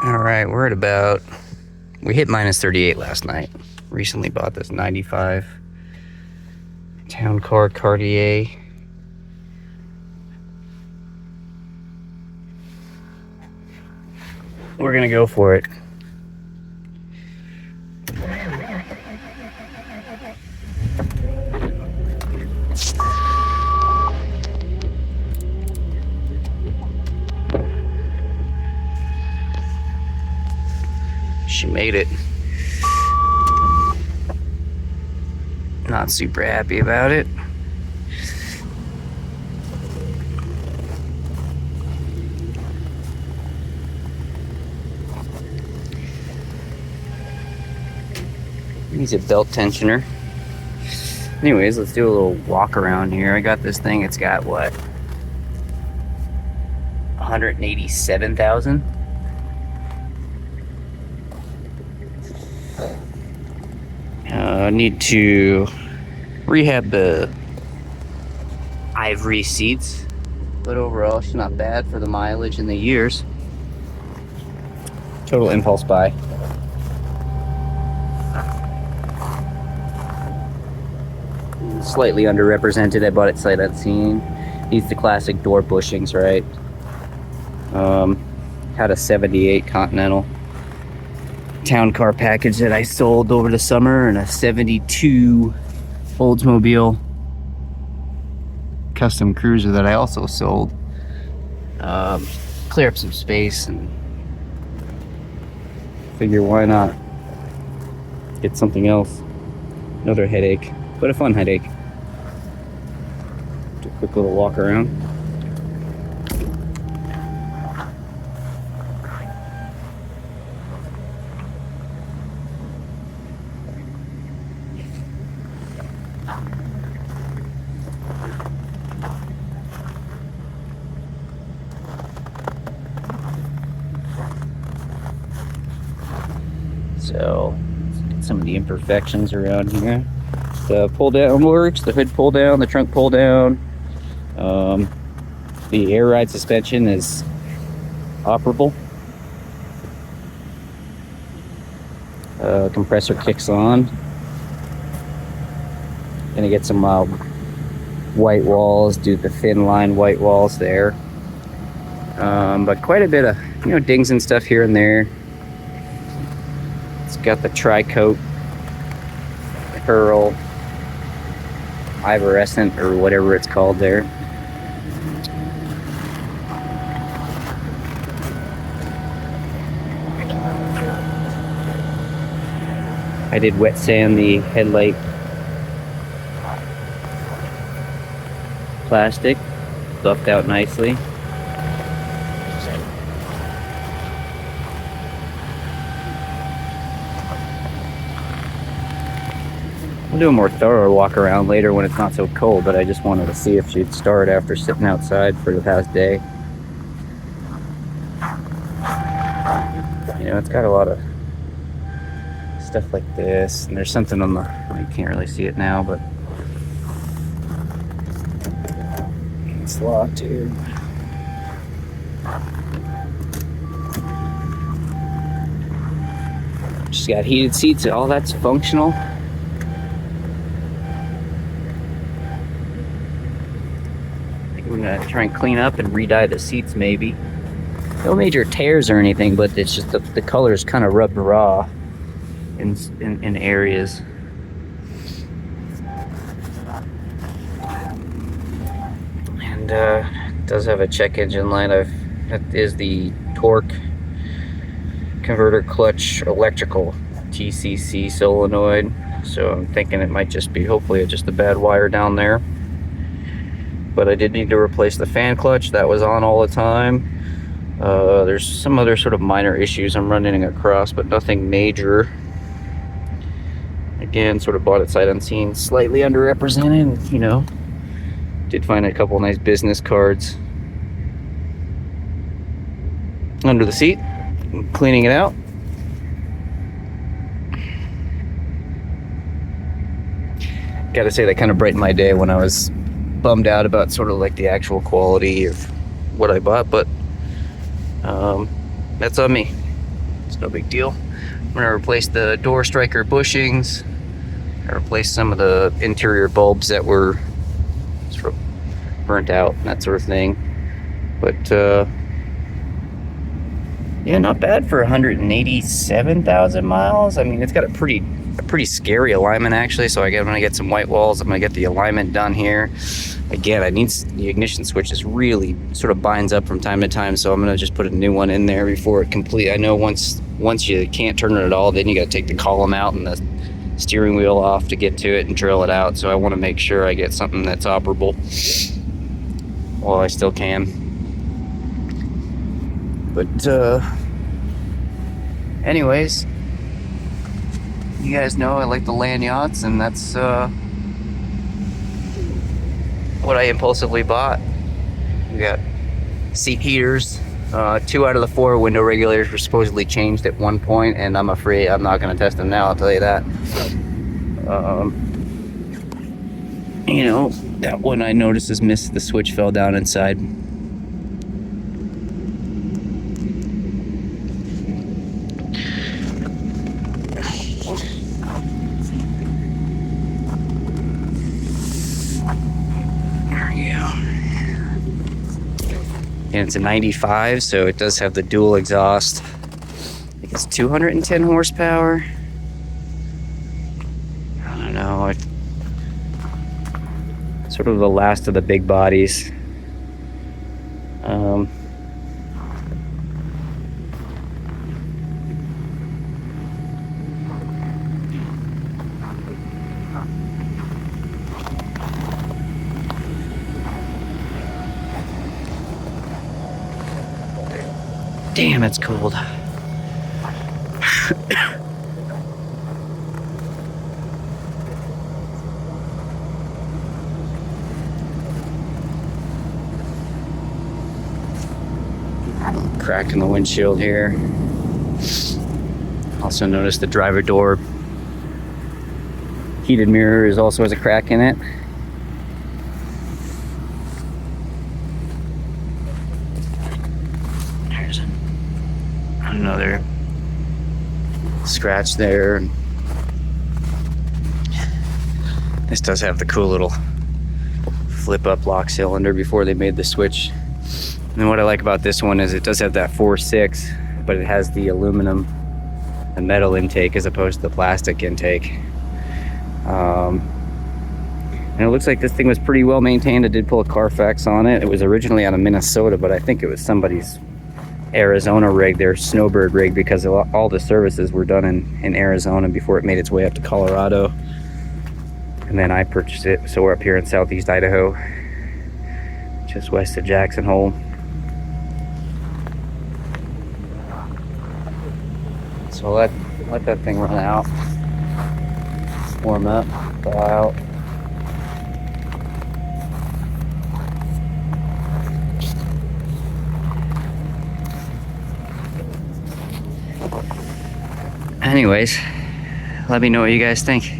All right, we're at about, we hit minus 38 last night. Recently bought this 95 town car Cartier. We're gonna go for it. She made it. Not super happy about it. Needs a belt tensioner. Anyways, let's do a little walk around here. I got this thing, it's got what? 187,000? Need to rehab the ivory seats, but overall she's not bad for the mileage and the years. Total impulse buy. Slightly underrepresented. I bought it sight unseen. Needs the classic door bushings, right? Had a 78 Continental town car package that I sold over the summer, and a 72 Oldsmobile custom cruiser that I also sold. Clear up some space and figure why not get something else. Another headache, but a fun headache. Do a quick little walk around. So, let's get some of the imperfections around here. The pull down works, the hood pull down, the trunk pull down. The air ride suspension is operable. Compressor kicks on. Gonna get some white walls, do the thin line white walls there. But quite a bit of, dings and stuff here and there. It's got the tri-coat, pearl, ivorescent, or whatever it's called there. I did wet sand the headlight plastic, buffed out nicely. We'll do a more thorough walk around later when it's not so cold, but I just wanted to see if she'd start after sitting outside for the past day. It's got a lot of stuff like this, and there's something on the, you can't really see it now, but it's locked here. She's got heated seats, all that's functional. We're gonna try and clean up and re-dye the seats maybe. No major tears or anything, but it's just the color is kind of rubbed raw in areas. And it does have a check engine light. That is the torque converter clutch electrical TCC solenoid. So I'm thinking it might just be, hopefully, just a bad wire down there. But I did need to replace the fan clutch. That was on all the time. There's some other sort of minor issues I'm running across, but nothing major. Again, sort of bought it sight unseen, slightly underrepresented, Did find a couple nice business cards under the seat. I'm cleaning it out. Gotta say, that kind of brightened my day when I was bummed out about sort of like the actual quality of what I bought, but that's on me. no big deal. I'm gonna replace the door striker bushings. I replaced some of the interior bulbs that were sort of burnt out and that sort of thing. But yeah, not bad for 187,000 miles. I mean, it's got a pretty scary alignment actually. So I'm gonna get some white walls. I'm gonna get the alignment done here. Again, the ignition switch just really sort of binds up from time to time, so I'm gonna just put a new one in there before it complete. I know once you can't turn it at all, then you got to take the column out and the steering wheel off to get to it and drill it out. So I want to make sure I get something that's operable while I still can. But anyways, you guys know I like the land yachts, and that's what I impulsively bought. We got seat heaters. 2 out of the 4 window regulators were supposedly changed at one point, and I'm afraid I'm not going to test them now, I'll tell you that. You know, that one I noticed is missed. The switch fell down inside. And it's a 95, so it does have the dual exhaust. I think it's 210 horsepower. I don't know. It's sort of the last of the big bodies. Damn, it's cold. Crack in the windshield here. Also noticed the driver door heated mirror also has a crack in it. There's another scratch there. This does have the cool little flip up lock cylinder before they made the switch. And what I like about this one is it does have that 4.6, but it has the aluminum and metal intake as opposed to the plastic intake. And it looks like this thing was pretty well maintained. I did pull a Carfax on it. It was originally out of Minnesota, but I think it was somebody's Arizona rig, their Snowbird rig, because all the services were done in Arizona before it made its way up to Colorado. And then I purchased it, so we're up here in southeast Idaho, just west of Jackson Hole. So let that thing run out, warm up, thaw out. Anyways, let me know what you guys think.